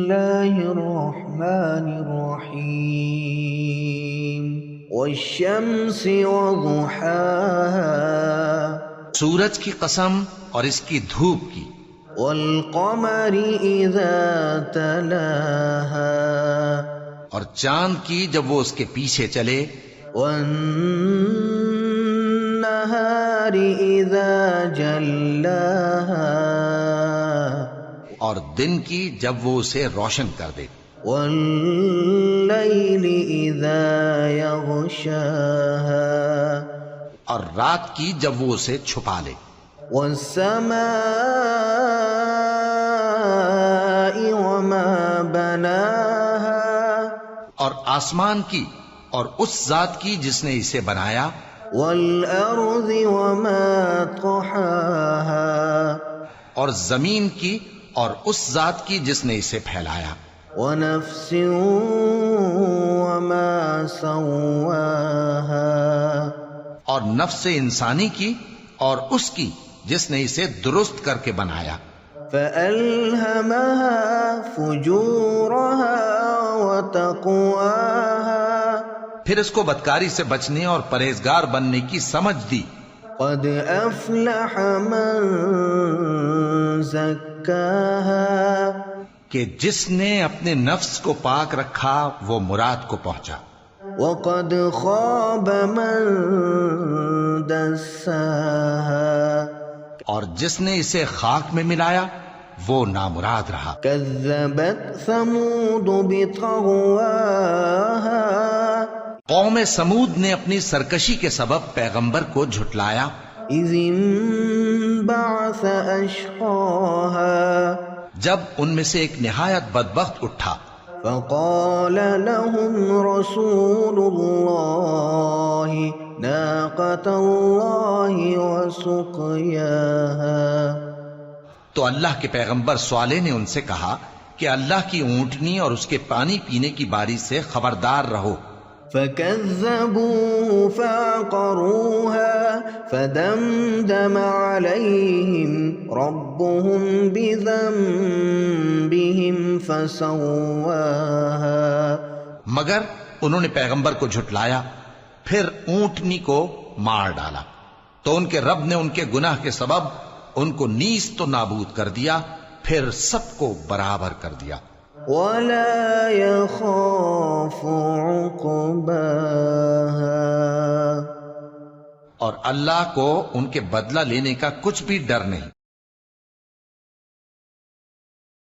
الله الرحمن الرحيم والشمس وضحاها سورج کی قسم اور اس کی دھوپ کی، والقمر إذا تلاها اور چاند کی جب وہ اس کے پیچھے چلے، والنهار إذا جلاها اور دن کی جب وہ اسے روشن کر دے، والليل إذا يغشاها اور رات کی جب وہ اسے چھپا لے، والسماء وما بناها اور آسمان کی اور اس ذات کی جس نے اسے بنایا، والأرض وما طحاها اور زمین کی اور اس ذات کی جس نے اسے پھیلایا، ونفس وما سواها اور نفس انسانی کی اور اس کی جس نے اسے درست کر کے بنایا، فألهمها فجورها وتقواها پھر اس کو بدکاری سے بچنے اور پرہیزگار بننے کی سمجھ دی، قد أفلح من زكاها کہ جس نے اپنے نفس کو پاک رکھا وہ مراد کو پہنچا، وقد خاب من دساها اور جس نے اسے خاک میں ملایا وہ نامراد رہا۔ كذبت ثمود بطغواها قوم سمود نے اپنی سرکشی کے سبب پیغمبر کو جھٹلایا، إذ انبعث أشقاها جب ان میں سے ایک نہایت بدبخت اٹھا، فقال لهم رسول الله ناقة الله وسقياها تو اللہ کے پیغمبر صالح نے ان سے کہا کہ اللہ کی اونٹنی اور اس کے پانی پینے کی باری سے خبردار رہو۔ فكذبوه فعقروها فدمدم عليهم ربهم بذنبهم فسواها مگر انہوں نے پیغمبر کو جھٹلایا، پھر اونٹنی کو مار ڈالا، تو ان کے رب نے ان کے گناہ کے سبب ان کو نیست و نابود کر دیا، پھر سب کو برابر کر دیا۔ ولا يخاف عقباها اور اللہ کو ان کے بدلہ لینے کا کچھ بھی ڈر نہیں۔